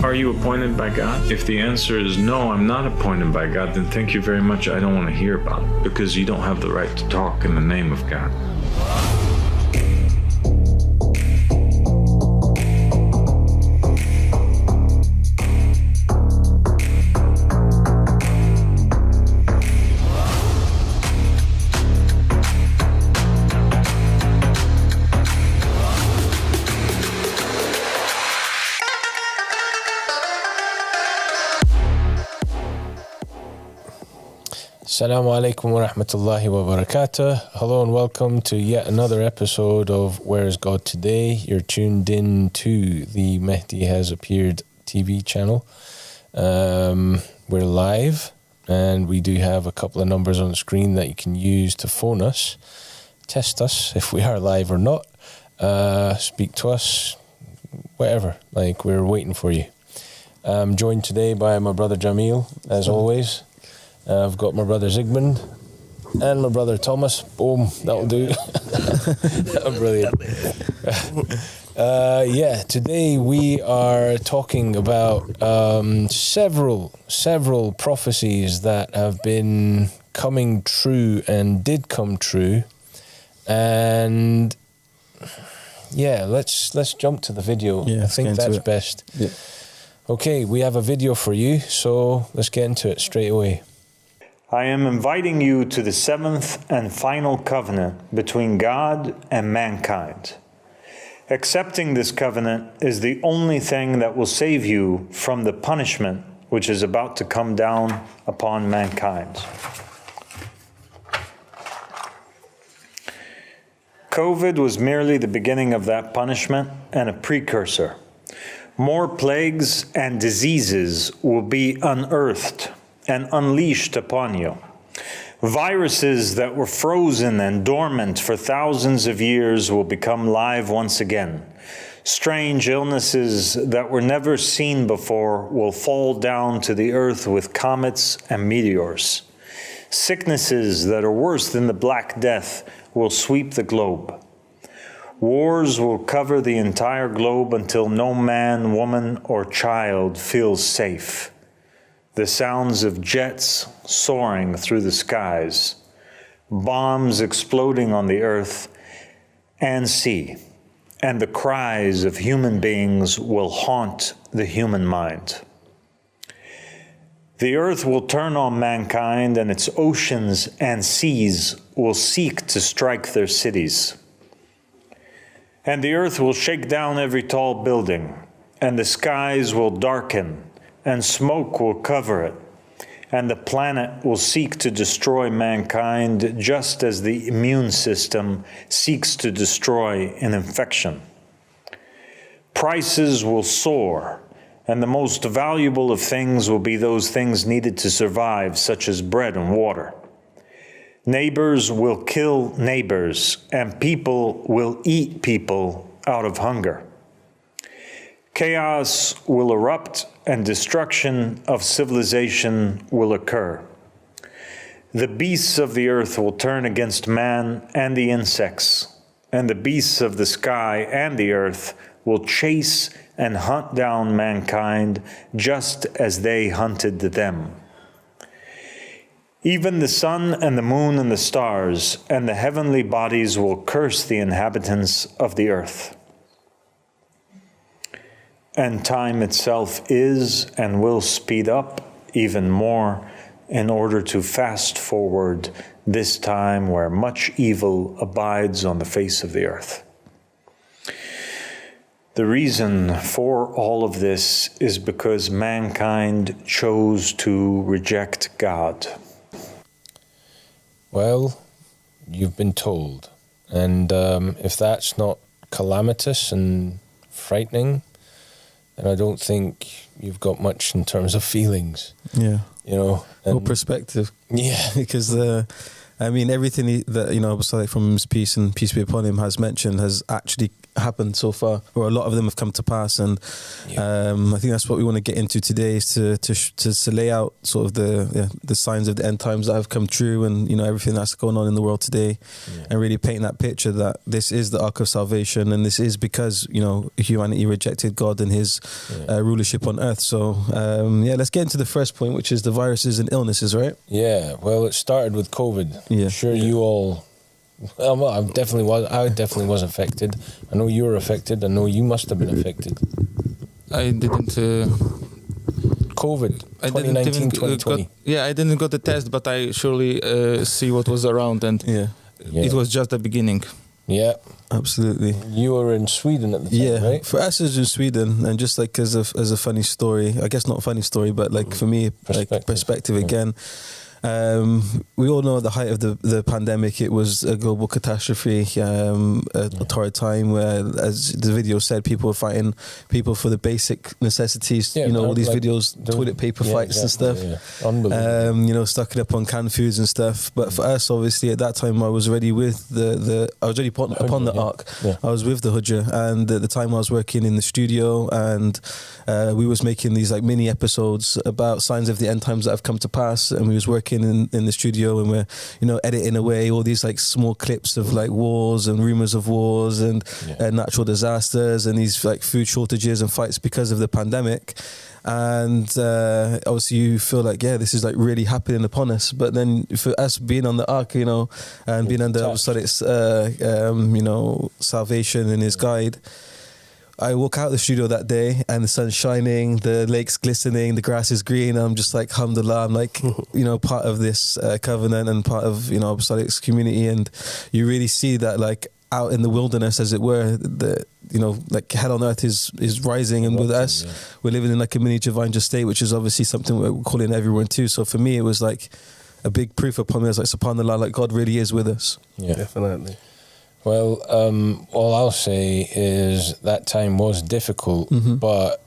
Are you appointed by God? If the answer is no, I'm not appointed by God, then thank you very much. I don't want to hear about it, because you don't have the right to talk in the name of God. Assalamu alaikum wa rahmatullahi wa barakatuh. Hello and welcome to yet another episode of Where is God Today? You're tuned in to the Mahdi Has Appeared TV channel. We're live and we do have a couple of numbers on the screen that you can use to phone us, test us if we are live or not, speak to us, whatever, like we're waiting for you. I'm joined today by my brother Jahmeel, as always. I've got my brother Zygmunt and my brother Thomas. Boom, that'll do. Brilliant. Today we are talking about several prophecies that have been coming true and did come true. And yeah, let's jump to the video. I think that's best. Yeah. Okay, we have a video for you, so let's get into it straight away. I am inviting you to the seventh and final covenant between God and mankind. Accepting this covenant is the only thing that will save you from the punishment which is about to come down upon mankind. COVID was merely the beginning of that punishment and a precursor. More plagues and diseases will be unearthed and unleashed upon you. Viruses that were frozen and dormant for thousands of years will become live once again. Strange illnesses that were never seen before will fall down to the earth with comets and meteors. Sicknesses that are worse than the Black Death will sweep the globe. Wars will cover the entire globe until no man, woman, or child feels safe. The sounds of jets soaring through the skies, bombs exploding on the earth and sea, and the cries of human beings will haunt the human mind. The earth will turn on mankind, and its oceans and seas will seek to strike their cities. And the earth will shake down every tall building, and the skies will darken, and smoke will cover it, and the planet will seek to destroy mankind just as the immune system seeks to destroy an infection. Prices will soar, and the most valuable of things will be those things needed to survive, such as bread and water. Neighbors will kill neighbors, and people will eat people out of hunger. Chaos will erupt and destruction of civilization will occur. The beasts of the earth will turn against man and the insects, and the beasts of the sky and the earth will chase and hunt down mankind just as they hunted them. Even the sun and the moon and the stars and the heavenly bodies will curse the inhabitants of the earth. And time itself is and will speed up even more in order to fast forward this time where much evil abides on the face of the earth. The reason for all of this is because mankind chose to reject God. Well, you've been told. And if that's not calamitous and frightening, and I don't think you've got much in terms of feelings. Yeah. You know. No perspective. Yeah. Because, everything that, Abu Sadiq from his peace and peace be upon him has mentioned has actually happened so far, or a lot of them have come to pass. And I think that's what we want to get into today, is to lay out sort of the signs of the end times that have come true, and everything that's going on in the world today, and really painting that picture that this is the ark of salvation, and this is because humanity rejected God and his rulership on earth. So let's get into the first point, which is the viruses and illnesses, right? Yeah, well, it started with COVID. Yeah. I'm sure you all... Well, I definitely was affected. I know you were affected. I know you must have been affected. I didn't... COVID, 2019, 2020. I didn't got the test, but I surely see what was around, and it was just the beginning. Yeah. Absolutely. You were in Sweden at the time, right? For us, it was in Sweden, and just like as a funny story, I guess not a funny story, but like for me, perspective again. We all know at the height of the pandemic, it was a global catastrophe, a torrid time where, as the video said, people were fighting people for the basic necessities. All these videos, toilet paper fights and stuff. Yeah. Unbelievable. Stocking up on canned foods and stuff. But for us, obviously, at that time, I was already with I was already upon the ark. Yeah. I was with the Hujjah, and at the time I was working in the studio, and we was making these like mini episodes about signs of the end times that have come to pass, and we was working in the studio, and we're editing away all these like small clips of like wars and rumors of wars and natural disasters and these like food shortages and fights because of the pandemic. And obviously you feel like this is like really happening upon us, but then for us being on the ark, and being under Aba Sadiq's salvation in his guide, I walk out of the studio that day and the sun's shining, the lake's glistening, the grass is green, and I'm just like, alhamdulillah, I'm like, part of this covenant and part of, Aba Sadiq's community. And you really see that like out in the wilderness, as it were, like hell on earth is rising. And with us, we're living in like a mini divine state, which is obviously something we're calling everyone to. So for me, it was like a big proof upon me. I was like, subhanAllah, like God really is with us. Yeah, definitely. Well, all I'll say is that time was difficult, but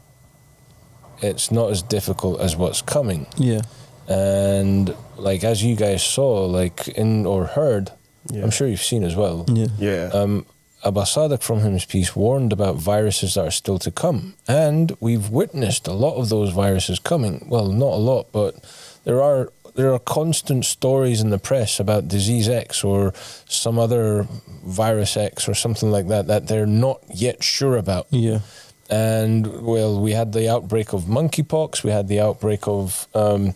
it's not as difficult as what's coming. Yeah. And like, as you guys saw, like or heard, I'm sure you've seen as well. Yeah. Aba Sadiq, from his peace, warned about viruses that are still to come. And we've witnessed a lot of those viruses coming. Well, not a lot, but there are constant stories in the press about disease X or some other virus X or something like that they're not yet sure about. Yeah. And, well, we had the outbreak of monkeypox. We had the outbreak of, different.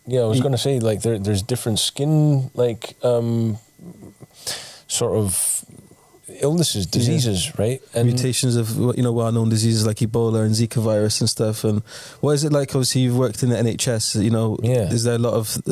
I was going to say, like, there's different skin, like, sort of illnesses, diseases, right? And mutations of well-known diseases like Ebola and Zika virus and stuff. And what is it like? Obviously, you've worked in the NHS. Is there a lot of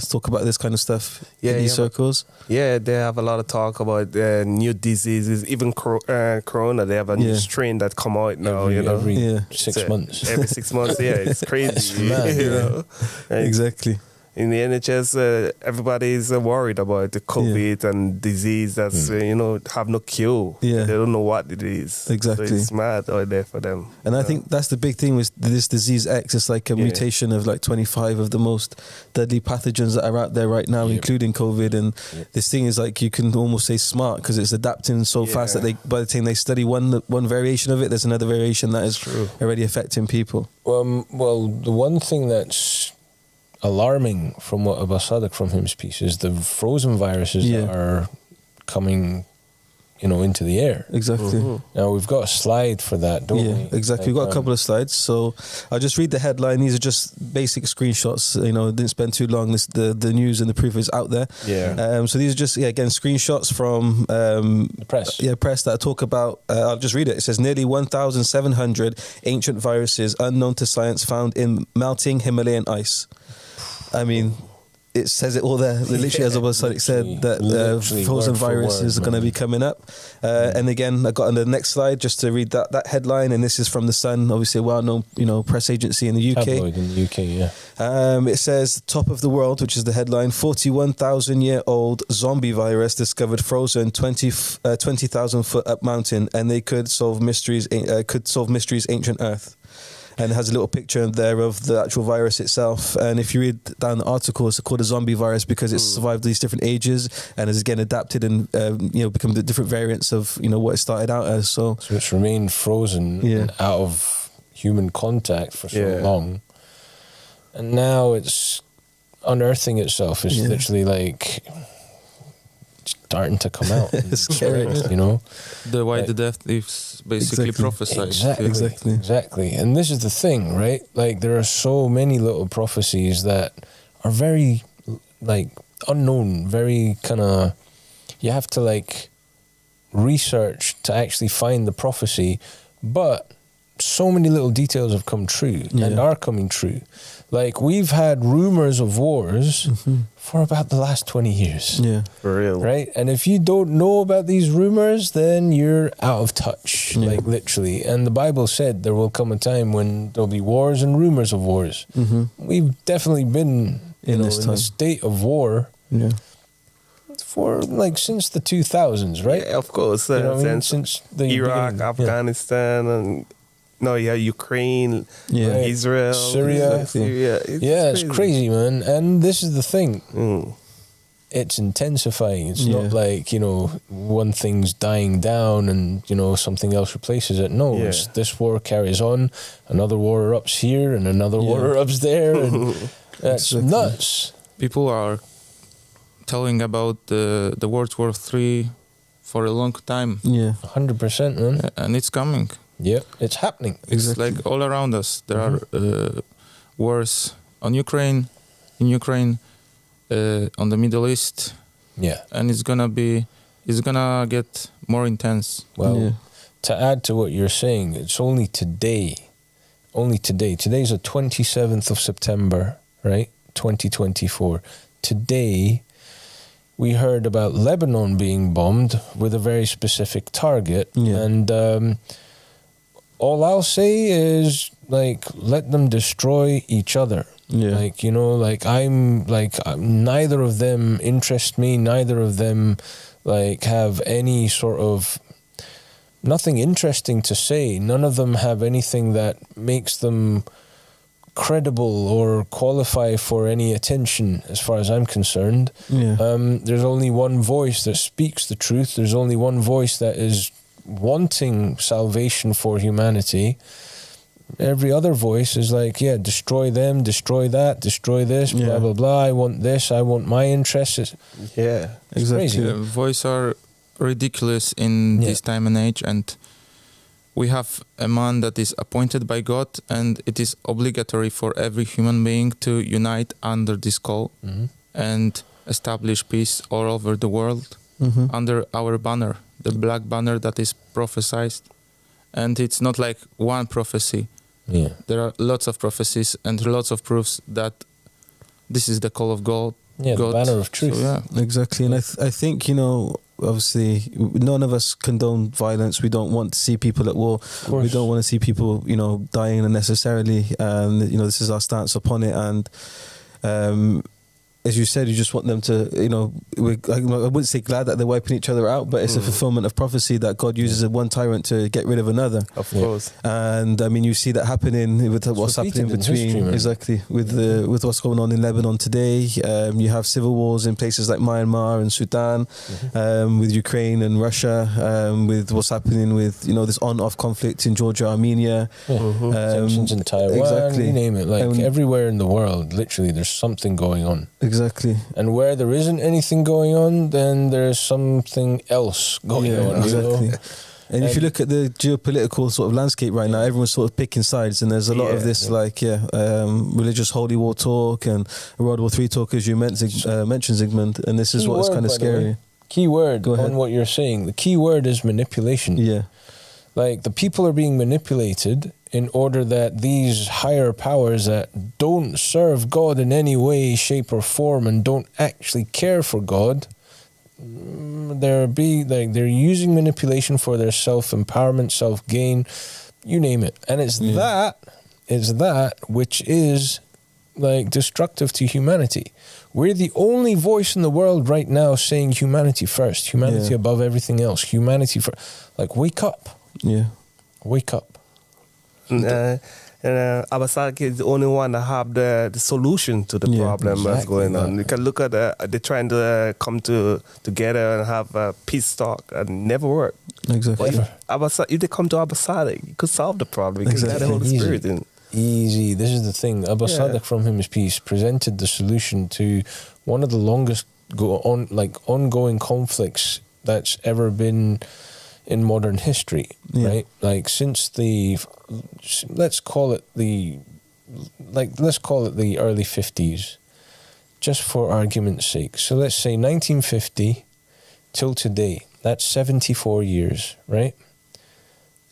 talk about this kind of stuff in these circles? Yeah, they have a lot of talk about new diseases, even corona. They have a new strain that come out now. Every 6 months. Every 6 months, it's crazy. Mad, Exactly. In the NHS, everybody is worried about the COVID and disease that's, have no cure. Yeah. They don't know what it is. Exactly. So it's mad out there for them. And I think that's the big thing with this disease X. It's like a mutation of like 25 of the most deadly pathogens that are out there right now, including COVID. And this thing is like, you can almost say smart, because it's adapting so fast that by the time they study one variation of it, there's another variation that is already affecting people. Well, the one thing that's alarming from what Aba Sadiq, from his piece, is the frozen viruses that are coming, into the air. Exactly. Now we've got a slide for that, don't we? Exactly. We've got a couple of slides. So I'll just read the headline. These are just basic screenshots. Didn't spend too long. The news and the proof is out there. Yeah. So these are just again screenshots from the press. Press that talk about. I'll just read it. It says nearly 1,700 ancient viruses unknown to science found in melting Himalayan ice. I mean, it says it all there. Literally, as Aba Sadiq said, that frozen viruses are going to be coming up. And again, I got on the next slide just to read that headline, and this is from The Sun, obviously a well-known press agency in the UK. Tabloid in the UK, It says, top of the world, which is the headline, 41,000-year-old zombie virus discovered frozen 20,000 foot up mountain, and they could solve mysteries ancient Earth. and it has a little picture there of the actual virus itself. And if you read down the article, it's called a zombie virus because it's survived these different ages and has again adapted and become the different variants of what it started out as. So it's remained frozen and out of human contact for so long, and now it's unearthing itself. It's literally like starting to come out. It's scary, The why the death is basically prophesied. Exactly. And this is the thing, right? Like there are so many little prophecies that are very like unknown, very kind of, you have to like research to actually find the prophecy, but so many little details have come true and are coming true. Like we've had rumors of wars for about the last 20 years. Yeah, for real. Right? And if you don't know about these rumors, then you're out of touch, like literally. And the Bible said there will come a time when there'll be wars and rumors of wars. We've definitely been in a state of war for like since the 2000s, right? Yeah, of course. Since the Iraq, beginning. Afghanistan, and Ukraine, Israel, Syria. It's crazy, man. And this is the thing. It's intensifying. It's not like, one thing's dying down and, something else replaces it. No, it's this war carries on, another war erupts here and another war erupts there. And that's nuts. People are telling about the World War III for a long time. Yeah. 100%, man. And it's coming. Yeah, it's happening. It's like all around us. There are wars in Ukraine, on the Middle East. Yeah. And it's gonna get more intense. Well, to add to what you're saying, it's only today. Today's the 27th of September, right? 2024. Today, we heard about Lebanon being bombed with a very specific target. And all I'll say is, like, let them destroy each other. Like, neither of them interest me. Neither of them, like, have any sort of, nothing interesting to say. None of them have anything that makes them credible or qualify for any attention as far as I'm concerned. There's only one voice that speaks the truth. There's only one voice that is wanting salvation for humanity. Every other voice is like, destroy them, destroy that, destroy this, blah, blah, blah. I want this, I want my interests. It's crazy. The voices are ridiculous in this time and age, and we have a man that is appointed by God, and it is obligatory for every human being to unite under this call and establish peace all over the world under our banner, the black banner that is prophesied. And it's not like one prophecy. There are lots of prophecies and lots of proofs that this is the call of God. The banner of truth. So, exactly. And I think, obviously, none of us condone violence. We don't want to see people at war. We don't want to see people, dying unnecessarily. And, this is our stance upon it. And as you said, you just want them to, I wouldn't say glad that they're wiping each other out, but it's a fulfillment of prophecy that God uses one tyrant to get rid of another. Of course. And I mean, you see that happening with what's happening between, with what's going on in Lebanon today. You have civil wars in places like Myanmar and Sudan, with Ukraine and Russia, with what's happening with, this on-off conflict in Georgia, Armenia. Tensions in Taiwan, you name it. Like everywhere in the world, literally, there's something going on. Exactly. And where there isn't anything going on, then there's something else going on. Exactly. And if you look at the geopolitical sort of landscape right now, everyone's sort of picking sides, and there's a lot of this religious holy war talk and World War III talk, as you mentioned, Zygmunt, and this is what is kind of scary. Key word on what you're saying. The key word is manipulation. Like, the people are being manipulated in order that these higher powers that don't serve God in any way, shape or form and don't actually care for God, they're using manipulation for their self-empowerment, self-gain, you name it. And it's that which is like destructive to humanity. We're the only voice in the world right now saying humanity first, humanity above everything else, humanity first. Like, wake up. Wake up. Aba Sadiq is the only one that have the solution to the problem that's going on. You can look at they're trying to come together and have a peace talk and never work. Exactly. If they come to Aba Sadiq, you could solve the problem. You can get the Holy Spirit in. Easy. This is the thing. Aba Sadiq, from him is peace, presented the solution to one of the longest ongoing conflicts that's ever been in modern history, right? Like since let's call it the early 50s, just for argument's sake. So let's say 1950 till today. That's 74 years, right?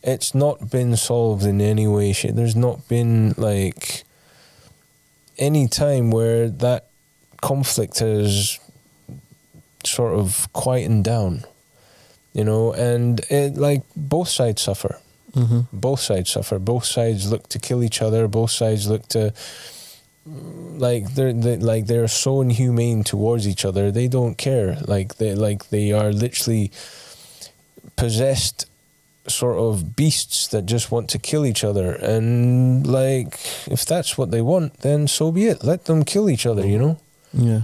It's not been solved in any way, shape. There's not been like any time where that conflict has sort of quietened down, you know, and it, like, both sides suffer. Both sides suffer. Both sides look to kill each other. Both sides look to, they're so inhumane towards each other. They don't care. They are literally possessed sort of beasts that just want to kill each other. And like, if that's what they want, then so be it. Let them kill each other, you know? Yeah,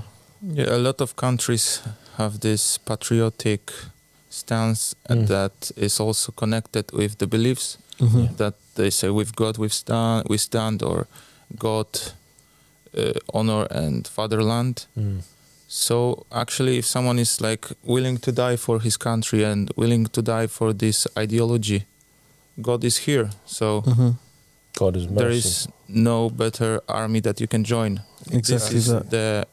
a lot of countries have this patriotic stance and that is also connected with the beliefs that they say, with God we stand, or God, honor and fatherland. So actually, if someone is like willing to die for his country and willing to die for this ideology, God is here. So God is mercy. There is no better army that you can join. Exactly. This is the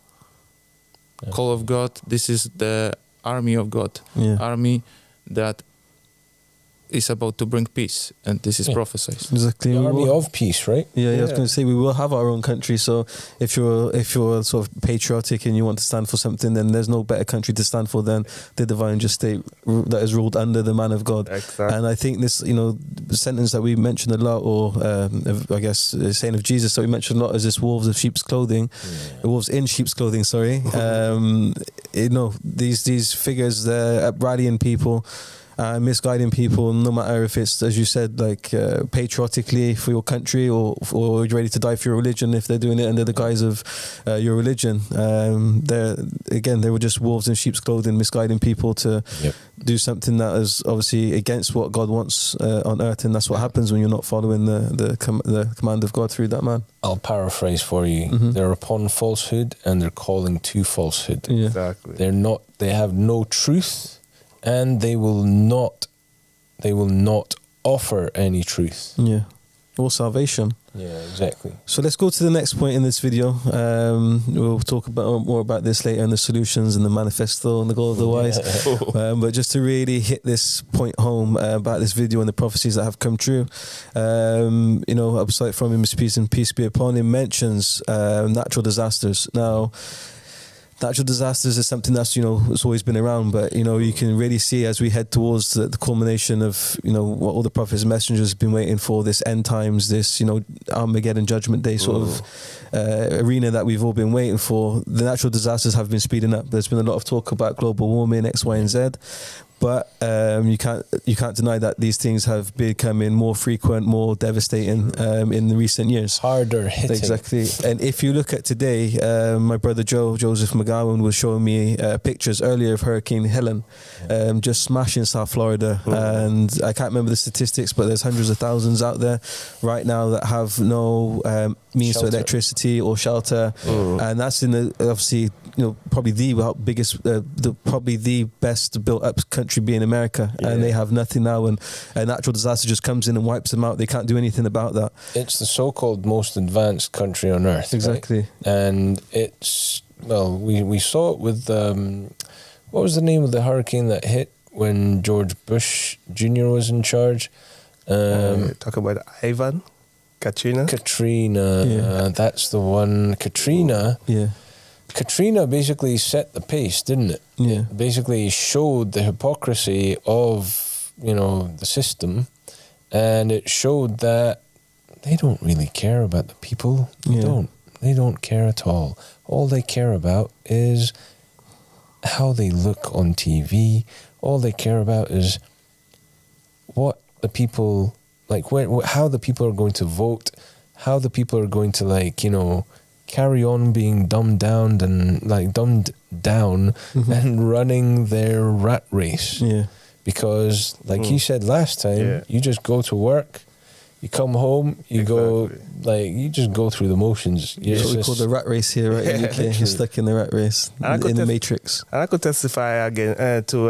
call of God. This is the army of God. Army that is about to bring peace, and this is Prophecies. Exactly. The army of peace, right? Yeah, I was going to say we will have our own country. So if you're sort of patriotic and you want to stand for something, then there's no better country to stand for than the divine just state that is ruled under the man of God. Exactly. And I think this, sentence that we mentioned a lot, or I guess the saying of Jesus that we mentioned a lot, is this wolves of sheep's clothing, wolves in sheep's clothing. Sorry, these figures, they're rallying people. Misguiding people, no matter if it's, as you said, like patriotically for your country, or you're ready to die for your religion. If they're doing it under the guise of your religion, they were just wolves in sheep's clothing, misguiding people to do something that is obviously against what God wants on earth, and that's what happens when you're not following the command of God through that man. I'll paraphrase for you. They're upon falsehood and they're calling to falsehood. Exactly. They have no truth. And they will not offer any truth. Yeah. Or salvation. Yeah, exactly. So let's go to the next point in this video. We'll talk more about this later, and the solutions and the manifesto and the goal of the wise. But just to really hit this point home about this video and the prophecies that have come true, upside from him, peace and peace be upon him, mentions natural disasters. Now, natural disasters is something that's, it's always been around, but, you can really see as we head towards the culmination of, what all the prophets and messengers have been waiting for, this end times, this, Armageddon judgment day sort of arena that we've all been waiting for. The natural disasters have been speeding up. There's been a lot of talk about global warming, X, Y, and Z. But you can't deny that these things have becoming more frequent, more devastating in the recent years. Harder hitting. Exactly. And if you look at today, my brother Joseph McGowan was showing me pictures earlier of Hurricane Helen just smashing South Florida. And I can't remember the statistics, but there's hundreds of thousands out there right now that have no means to electricity or shelter. And that's in obviously, probably the biggest, probably the best built up country being America, and they have nothing now, and a natural disaster just comes in and wipes them out. They can't do anything about that. It's the so-called most advanced country on earth. Exactly. Right? And it's, we saw it with, what was the name of the hurricane that hit when George Bush Jr. was in charge? Talk about Ivan? Katrina, that's the one. Katrina basically set the pace, didn't it? Yeah. It basically showed the hypocrisy of, the system, and it showed that they don't really care about the people. They don't care at all. All they care about is how they look on TV. All they care about is what the people, how the people are going to vote, how the people are going to, like, you know, carry on being dumbed down and running their rat race. Yeah. Because, like you said last time, you just go to work, you come home, you go, like, you just go through the motions. That's what we call the rat race here, right? In the UK. You're stuck in the rat race, in the matrix. And I could testify again to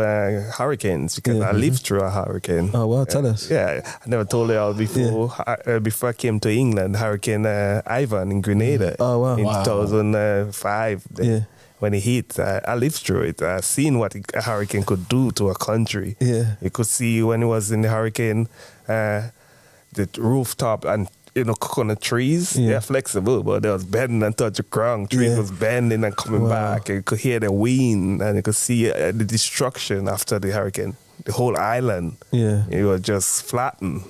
hurricanes, because I lived through a hurricane. Oh, well, tell us. Yeah, I never told you all before. Before I came to England, Hurricane Ivan in Grenada. Oh, wow. In 2005. Yeah. When it hit, I lived through it. I seen what a hurricane could do to a country. Yeah. You could see when it was in the hurricane, the rooftop and, you know, coconut trees, they're flexible, but they was bending and touch the ground. Trees was bending and coming back. And you could hear the wind, and you could see the destruction after the hurricane. The whole island, it was just flattened.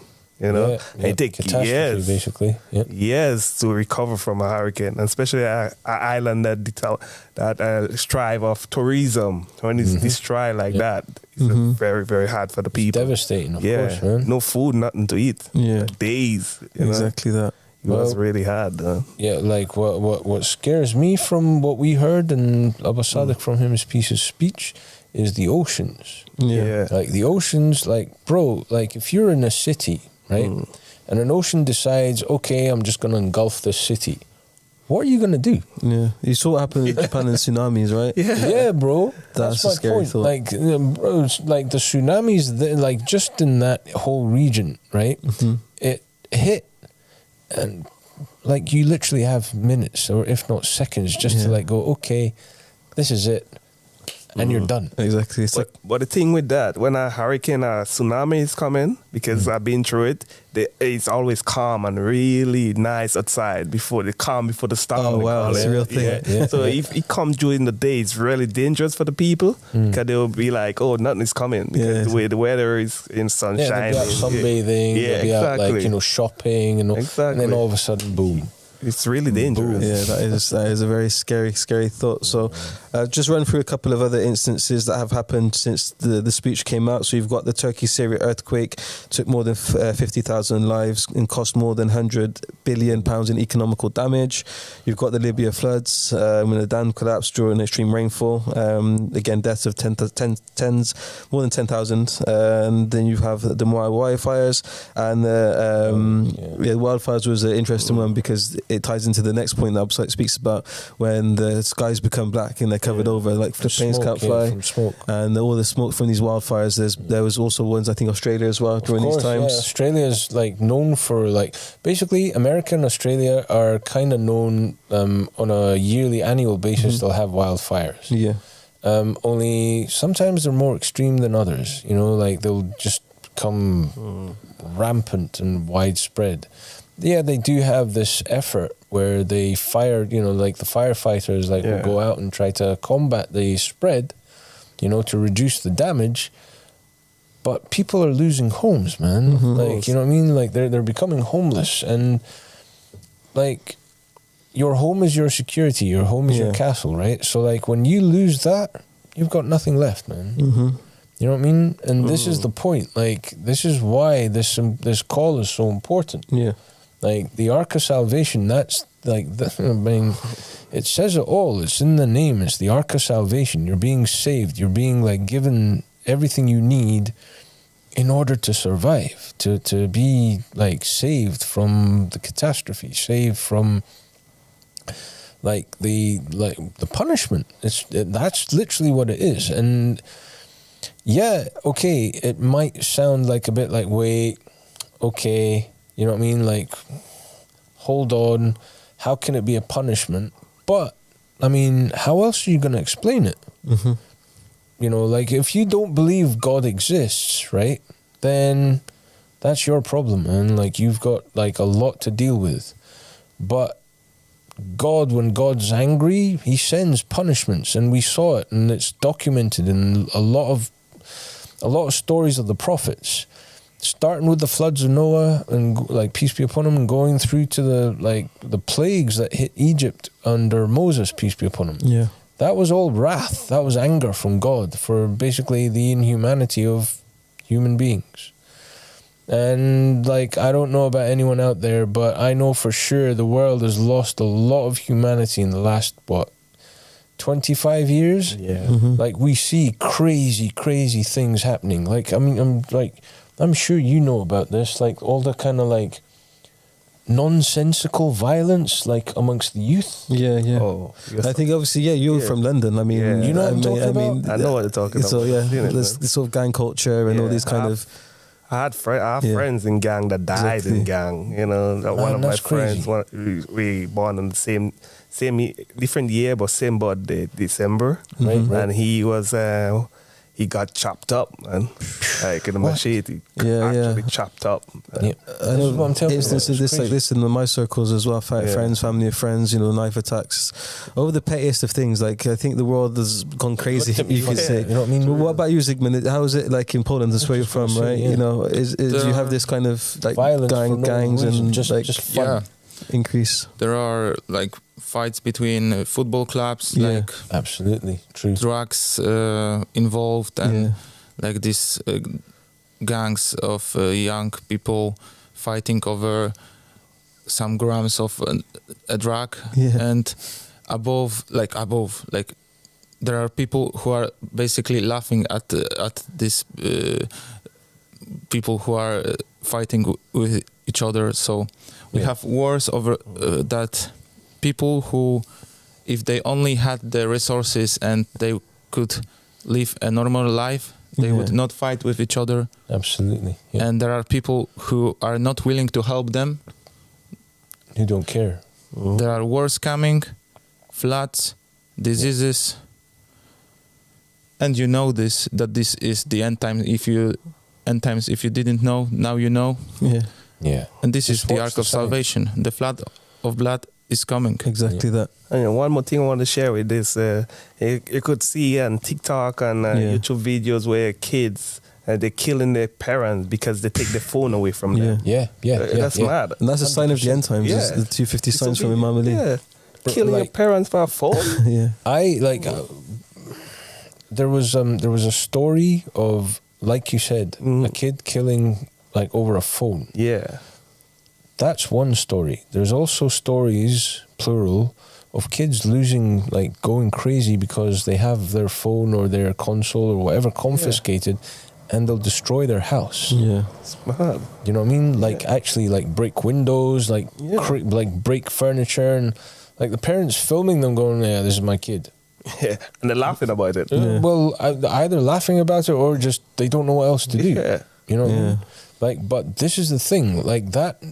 You know, and it takes years, basically, years to recover from a hurricane, and especially an island that strive of tourism. When it's destroyed like that, it's very, very hard for the people. It's devastating, of course, man. No food, nothing to eat. Yeah, days. Exactly that. It was really hard. Yeah, like what scares me from what we heard in Aba Sadiq from his piece of speech is the oceans. Yeah, like the oceans, like, bro, like if you're in a city, right? And an ocean decides, okay, I'm just going to engulf this city. What are you going to do? Yeah. You saw what happened in Japan and tsunamis, right? Yeah, bro. That's my a scary point. thought. Like, bro, like the tsunamis, like just in that whole region, right? It hit, and like you literally have minutes, or if not seconds, just to like go, okay, this is it. And you're done. Exactly. But the thing with that, when a hurricane or tsunami is coming, because I've been through it, it's always calm and really nice outside before the storm. Oh, wow. It's a real thing. Yeah. So if it comes during the day, it's really dangerous for the people, because they'll be like, oh, nothing is coming, because the way the weather is in sunshine. They'll be out sunbathing, they'll be out, like, you know, shopping, and then all of a sudden, boom. It's really dangerous. Yeah, that is a very scary thought. So just run through a couple of other instances that have happened since the speech came out. So you've got the Turkey-Syria earthquake, took more than 50,000 lives and cost more than £100 billion in economical damage. You've got the Libya floods, when the dam collapsed during extreme rainfall. Again, deaths of more than 10,000. And then you have the Moai wildfires. And the wildfires was an interesting one, because it ties into the next point that Absalom speaks about, when the skies become black and they're covered over, like the planes can't fly, and all the smoke from these wildfires. There was also ones, I think, Australia as well during these times. Yeah, Australia is like known for, like, basically America and Australia are kind of known on a yearly, annual basis. They'll have wildfires. Yeah. Only sometimes they're more extreme than others. You know, like they'll just become rampant and widespread. Yeah, they do have this effort where they fire, you know, like the firefighters, like, will go out and try to combat the spread, you know, to reduce the damage. But people are losing homes, man. Like, you know what I mean? Like they're becoming homeless, and like your home is your security, your home is your castle, right? So like when you lose that, you've got nothing left, man. You know what I mean? And this is the point. Like, this is why this call is so important. Yeah. Like the Ark of Salvation, that's like, I mean, it says it all. It's in the name. It's the Ark of Salvation. You're being saved. You're being like given everything you need in order to survive, to be like saved from the catastrophe, saved from like the punishment. That's literally what it is. And yeah, okay, it might sound like a bit like, wait, okay, you know what I mean? Like, hold on, how can it be a punishment? But, I mean, how else are you going to explain it? You know, like, if you don't believe God exists, right, then that's your problem, man. Like, you've got, like, a lot to deal with. But God, when God's angry, he sends punishments, and we saw it, and it's documented in a lot of stories of the prophets, starting with the floods of Noah, and like, peace be upon him, and going through to the plagues that hit Egypt under Moses, peace be upon him. Yeah. That was all wrath. That was anger from God for basically the inhumanity of human beings. And like, I don't know about anyone out there, but I know for sure the world has lost a lot of humanity in the last, 25 years? Yeah. Like, we see crazy things happening. Like, I mean, I'm sure you know about this, like all the kind of like nonsensical violence like amongst the youth. Yeah. Oh, I think obviously, you're from London. I mean, Yeah. You know what I'm talking I know what you're talking so, about. yeah, I've seen it, this sort of gang culture and all these kind of. I have friends in gang that died in gang. You know, one of my that's crazy. friends, we born on the same different year, but same birthday, December. Right. And he was he got chopped up, man. Like in a machete, actually chopped up. Yeah. I know what I'm telling you. instances It's this like crazy. this in my circles as well. Yeah. Friends, family of friends, knife attacks over the pettiest of things. Like I think the world has gone crazy. You could say. You know what I mean? But what about you, Zygmunt? How is it like in Poland? That's where you're from, right? yeah. You know, is you have this kind of like Violence for no gangs reason, and just like fun. Yeah, increase. there are like fights between football clubs, Yeah. like Absolutely true. drugs involved, and Yeah. like these gangs of young people fighting over some grams of a drug. Yeah. And above, there are people who are basically laughing at these people who are fighting with each other. So we have wars over that. People who, if they only had the resources and they could live a normal life, they would not fight with each other. Absolutely. Yeah. And there are people who are not willing to help them. You don't care. There are wars coming, floods, diseases. And you know that this is the end time. If you didn't know, now you know. Yeah. Yeah. And this is Just the watch arc the of signs. salvation. The flood of blood is coming. Exactly that. And one more thing I want to share with this, you could see on TikTok and YouTube videos where kids, they're killing their parents because they take their phone away from them. Yeah. That's mad. And that's a sign of the end times. Yeah. Is the 250 signs from Imam Ali. Yeah. Killing your parents for a phone? Yeah. I like. There was a story of, like you said, a kid killing like over a phone. Yeah. That's one story. There's also stories, plural, of kids losing, like going crazy because they have their phone or their console or whatever confiscated, and they'll destroy their house. Yeah. It's mad. You know what I mean? Like actually, like break windows, like like break furniture, and like the parents filming them going, "Yeah, this is my kid." Yeah. And they're laughing about it. Well, either laughing about it or just they don't know what else to do. Yeah. You know what I mean? Like, but this is the thing, like that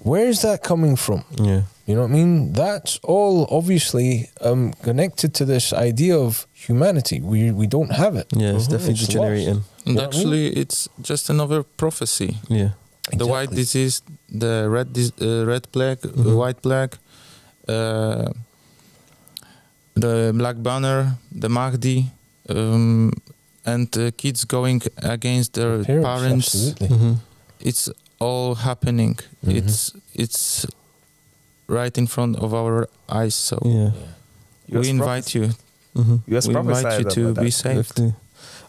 where's that coming from? Yeah. You know what I mean? That's all obviously connected to this idea of humanity. We don't have it. Yeah, it's definitely It's degenerating. lost. And know what I actually, it's just another prophecy. Yeah. The white Exactly. disease, the red plague, the white plague, the black banner, the Mahdi, and kids going against their parents. Absolutely. It's all happening. It's right in front of our eyes. So we invite you. You We invite you to be saved. Definitely.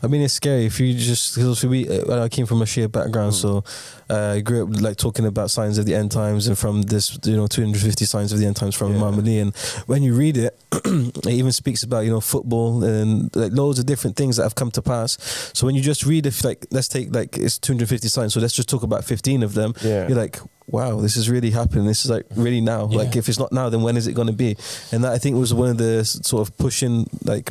I mean, it's scary if you just because I came from a Shia background, so I grew up like talking about signs of the end times, and from this 250 signs of the end times from Imam Ali, and when you read it, it even speaks about football and like loads of different things that have come to pass. So when you just read, if like let's take like it's 250 signs, so let's just talk about 15 of them. Yeah. You're like, wow, this is really happening. This is like really now. Yeah. Like if it's not now, then when is it going to be? And that I think was one of the sort of pushing like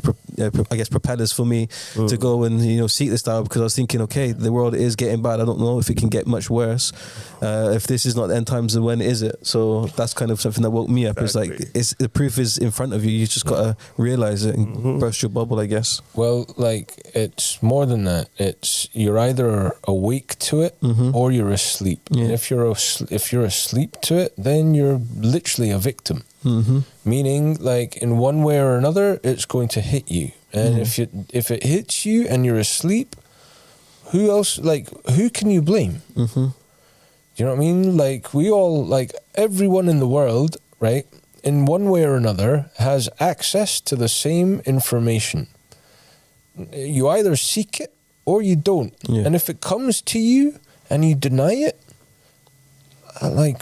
I guess propellers for me to go and seek this out, because I was thinking, okay, the world is getting bad. I don't know if it can get much worse. If this is not the end times, then when is it? So that's kind of something that woke me up. Exactly. It's like the proof is in front of you. You just got to realize it and burst your bubble, I guess. Well, like it's more than that. It's you're either awake to it or you're asleep. Yeah. And if you're asleep to it, then you're literally a victim. Meaning, like in one way or another, it's going to hit you. And if it hits you and you're asleep, who else? Like who can you blame? You know what I mean? Like we all, like everyone in the world, right? In one way or another, has access to the same information. You either seek it or you don't. Yeah. And if it comes to you and you deny it, what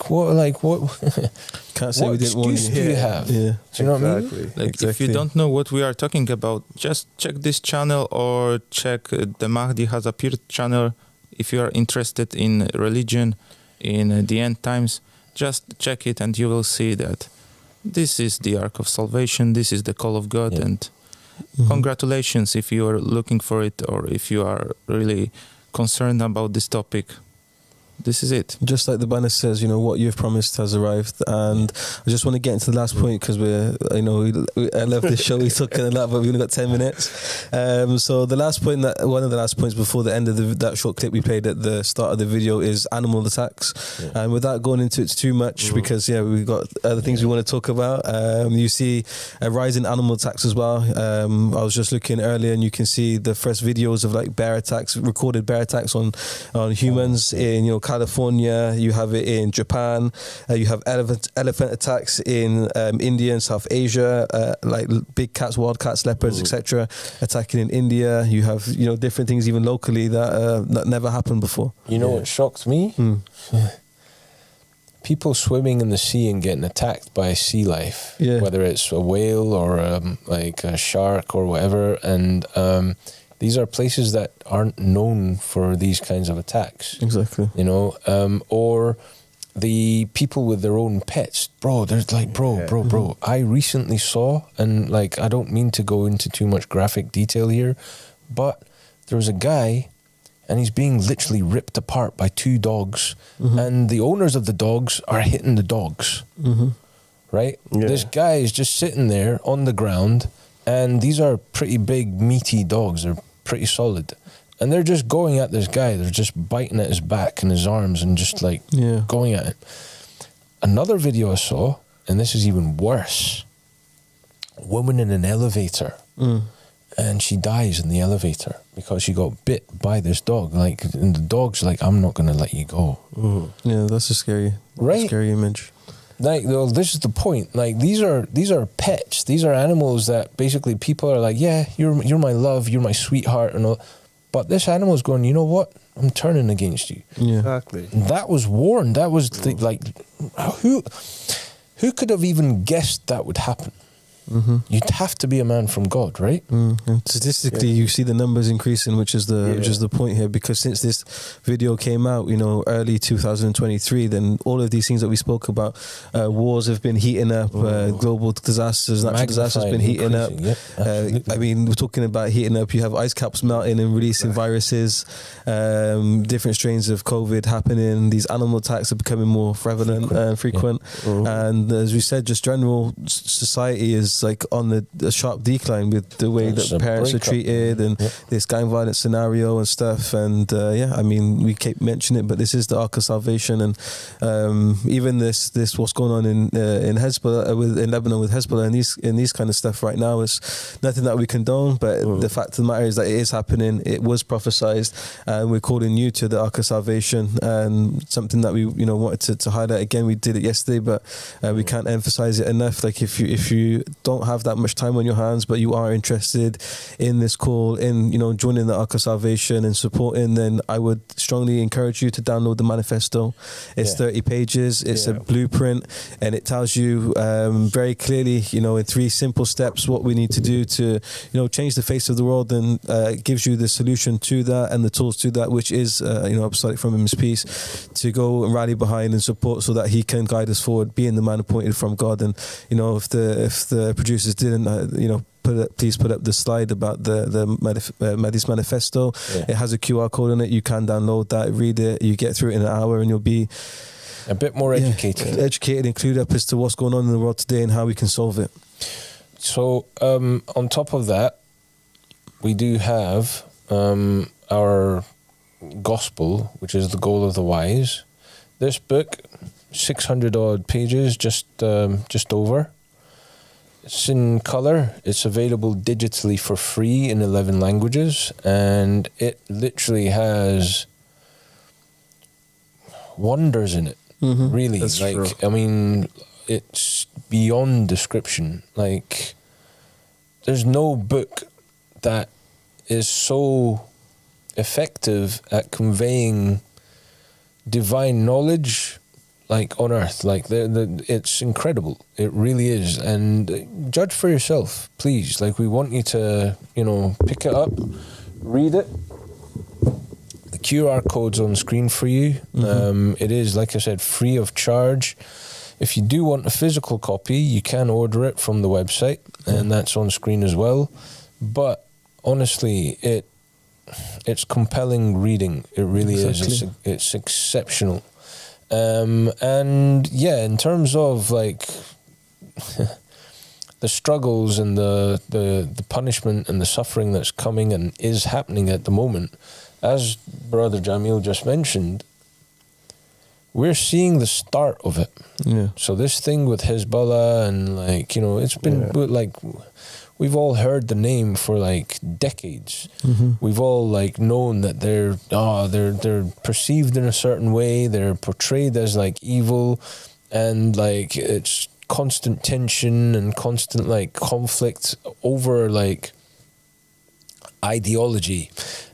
Can't say what we didn't warn excuse you. do you have? Yeah. Do you know what I mean? Exactly. Like if you don't know what we are talking about, just check this channel or check the Mahdi has appeared channel. If you are interested in religion, in the end times, just check it and you will see that this is the Ark of Salvation. This is the call of God, and congratulations if you are looking for it or if you are really concerned about this topic. This is it. Just like the banner says, you know, what you've promised has arrived. And I just want to get into the last point because I love this show. We're talking a lot, but we've only got 10 minutes. So the last point, one of the last points before the end of that short clip we played at the start of the video is animal attacks. Yeah. And without going into it too much, because we've got other things we want to talk about. You see a rise in animal attacks as well. I was just looking earlier, and you can see the first videos of like bear attacks, recorded bear attacks on humans in California. You have it in Japan. You have elephant attacks in India and South Asia, like big cats, wild cats, leopards, etc., attacking in India. You have different things even locally that never happened before. You know what shocked me? People swimming in the sea and getting attacked by sea life, whether it's a whale or like a shark or whatever, and these are places that aren't known for these kinds of attacks. Exactly. Or the people with their own pets. Bro, there's like, bro. I recently saw, and like, I don't mean to go into too much graphic detail here, but there was a guy and he's being literally ripped apart by two dogs, and the owners of the dogs are hitting the dogs. Right? Yeah. This guy is just sitting there on the ground, and these are pretty big, meaty dogs. They're pretty solid. And they're just going at this guy. They're just biting at his back and his arms and just like going at him. Another video I saw, and this is even worse. A woman in an elevator. And she dies in the elevator because she got bit by this dog. Like, and the dog's like, I'm not going to let you go. Yeah, that's a scary image. Like, well, this is the point. Like, these are pets. These are animals that basically people are like, yeah, you're my love, you're my sweetheart, and all. But this animal's going, you know what? I'm turning against you. Yeah, exactly. That was warned. That was like, who could have even guessed that would happen? You'd have to be a man from God, right? And statistically, you see the numbers increasing, which is the point here. Because since this video came out, early 2023, then all of these things that we spoke about, wars have been heating up, global disasters, natural disasters have been heating up. I mean, we're talking about heating up. You have ice caps melting and releasing viruses, different strains of COVID happening. These animal attacks are becoming more prevalent and frequent. And as we said, just general society is like on the sharp decline with the way that parents are treated and this gang violence scenario and stuff. And I mean, we keep mentioning it, but this is the Ark of Salvation, and even this what's going on in Hezbollah in Lebanon with Hezbollah and these kind of stuff right now is nothing that we condone. But the fact of the matter is that it is happening. It was prophesized, and we're calling you to the Ark of Salvation, and something that we wanted to highlight again. We did it yesterday, but we can't emphasize it enough. Like if you don't have that much time on your hands, but you are interested in this call, in joining the Ark of Salvation and supporting, then I would strongly encourage you to download the manifesto. It's 30 pages. It's a blueprint, and it tells you very clearly, in 3 simple steps, what we need to do to change the face of the world, and it gives you the solution to that and the tools to that, which is Aba Sadiq from His Peace, to go and rally behind and support so that he can guide us forward, being the man appointed from God. And if the producers didn't please put up the slide about the Mahdi's manifesto. It has a QR code on it. You can download that, read it, you get through it in an hour, and you'll be a bit more educated and clued up as to what's going on in the world today and how we can solve it. So on top of that, we do have our gospel, which is the goal of the wise. This book, 600 odd pages, just over. It's in colour. It's available digitally for free in 11 languages, and it literally has wonders in it. Really, That's like true. I mean, it's beyond description. Like, there's no book that is so effective at conveying divine knowledge like on earth. Like it's incredible. It really is. And judge for yourself, please. Like, we want you to, pick it up, read it. The QR code's on screen for you. It is, like I said, free of charge. If you do want a physical copy, you can order it from the website, and that's on screen as well. But honestly, it's compelling reading. It really is. It's exceptional. And yeah, in terms of like the struggles and the punishment and the suffering that's coming and is happening at the moment, as Brother Jahmeel just mentioned, we're seeing the start of it. Yeah. So this thing with Hezbollah and like, it's been like, we've all heard the name for like decades. We've all like known that they're perceived in a certain way. They're portrayed as like evil, and like it's constant tension and constant like conflict over like ideology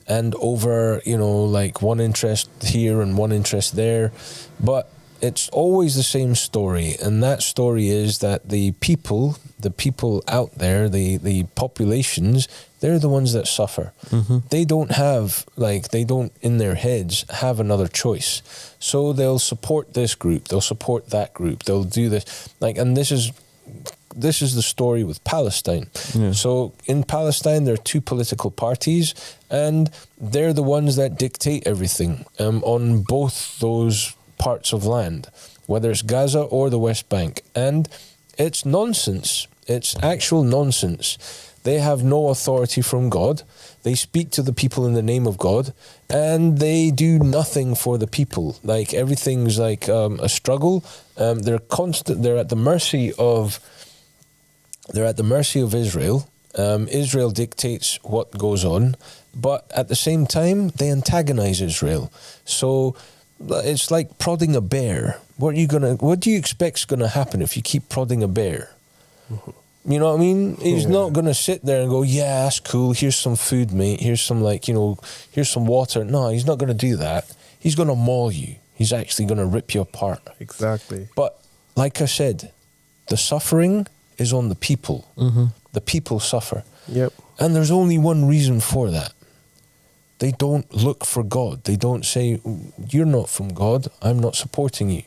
and over, like one interest here and one interest there. But it's always the same story, and that story is that the people out there, the populations, they're the ones that suffer. They don't have, in their heads, have another choice. So they'll support this group, they'll support that group, they'll do this. And this is the story with Palestine. Yeah. So in Palestine, there are two political parties, and they're the ones that dictate everything on both those parts of land, whether it's Gaza or the West Bank. And it's nonsense. It's actual nonsense. They have no authority from God. They speak to the people in the name of God, and they do nothing for the people. Like, everything's like a struggle. They're at the mercy of Israel. Israel dictates what goes on, but at the same time, they antagonize Israel. So it's like prodding a bear. What do you expect's going to happen if you keep prodding a bear? You know what I mean? He's not going to sit there and go, yeah, that's cool, here's some food, mate, here's some here's some water. No, he's not going to do that. He's going to maul you. He's actually going to rip you apart. Exactly. But like I said, the suffering is on the people. The people suffer. Yep. And there's only one reason for that. They don't look for God. They don't say, you're not from God, I'm not supporting you.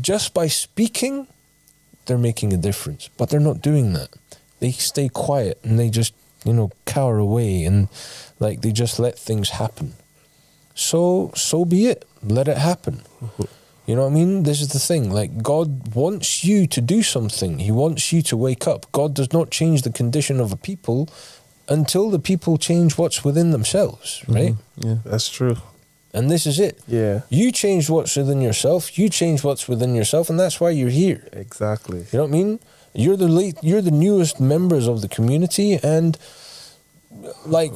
Just by speaking, they're making a difference. But they're not doing that. They stay quiet and they just, cower away, and like they just let things happen. So be it. Let it happen. You know what I mean? This is the thing. Like, God wants you to do something. He wants you to wake up. God does not change the condition of a people until the people change what's within themselves, right? Yeah, that's true. And this is it. Yeah. You change what's within yourself. You change what's within yourself, and that's why you're here. Exactly. You know what I mean? You're the newest members of the community, and like,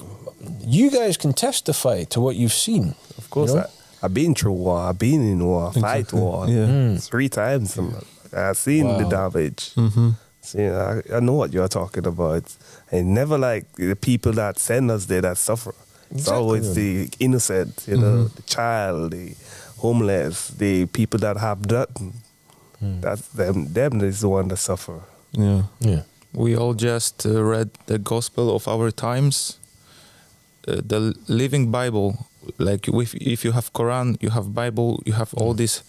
you guys can testify to what you've seen. Of course, I've been through war. I've been in war, fight war. Yeah. 3 times. I've seen the damage. So, I know what you're talking about. And never like the people that send us there that suffer. It's always the innocent, the child, the homeless, the people that have nothing. That's them. Them is the one that suffer. Yeah. We all just read the Gospel of our times, the Living Bible. Like, if you have Quran, you have Bible, you have all these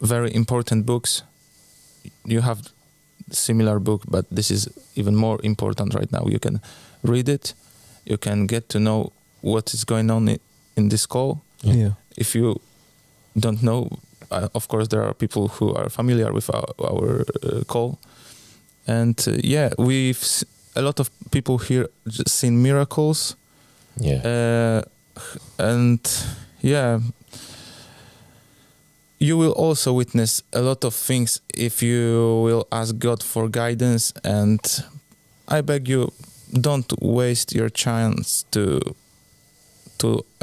very important books. You have similar book, but this is even more important right now. You can read it. You can get to know what is going on in this call. Yeah. If you don't know, of course, there are people who are familiar with our call. And we've a lot of people here just seen miracles. Yeah. You will also witness a lot of things if you will ask God for guidance. And I beg you, don't waste your chance to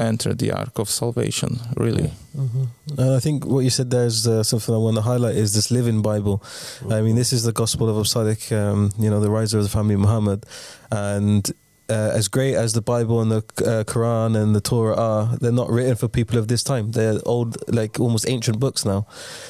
enter the ark of salvation, really. I think what you said there is something I want to highlight is this living Bible. I mean, this is the gospel of Aba Sadiq, the riser of the family of Muhammad. And as great as the Bible and the Quran and the Torah are, they're not written for people of this time. They're old, like almost ancient books now.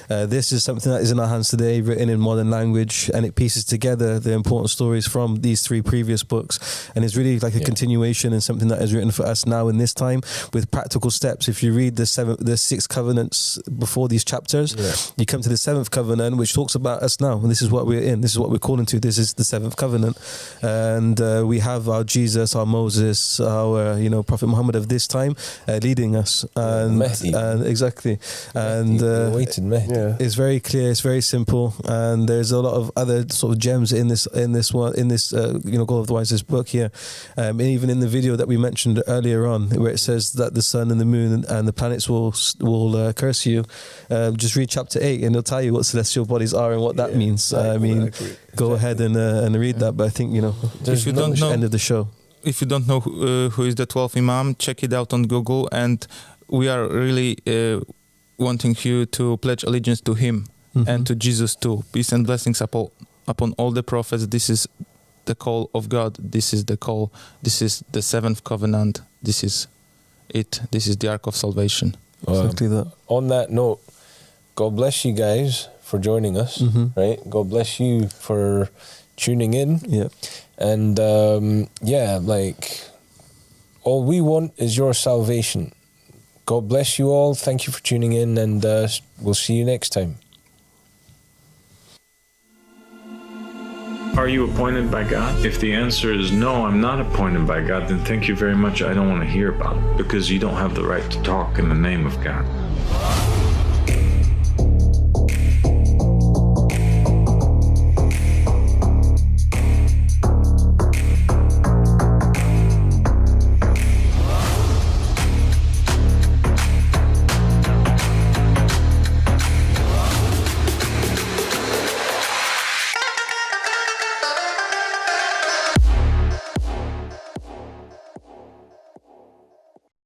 This is something that is in our hands today, written in modern language, and it pieces together the important stories from these 3 previous books, and it's really like a continuation and something that is written for us now in this time with practical steps. If you read the 6 covenants before these chapters, you come to the 7th covenant, which talks about us now, and this is what we're in. This is what we're calling to. This is the 7th covenant, and we have our Jesus, our Moses, our Prophet Muhammad of this time leading us, and Mahdi. Exactly, and awaited Mahdi. it's very clear, it's very simple, and there's a lot of other sort of gems in this Goal of the Wise, this book here, and even in the video that we mentioned earlier on, where it says that the sun and the moon and the planets will curse you. Just read chapter 8, and it'll tell you what celestial bodies are and what that means. Go ahead and read that. But I think if you don't know, end of the show. If you don't know who is the 12th Imam, check it out on Google, and we are really wanting you to pledge allegiance to him and to Jesus too. Peace and blessings upon all the prophets. This is the call of God. This is the call. This is the 7th covenant. This is it. This is the ark of salvation. Exactly that. On that note, God bless you guys for joining us. Right? God bless you for tuning in. Yeah. And all we want is your salvation. God bless you all. Thank you for tuning in, and we'll see you next time. Are you appointed by God? If the answer is no, I'm not appointed by God, then thank you very much. I don't want to hear about it, because you don't have the right to talk in the name of God.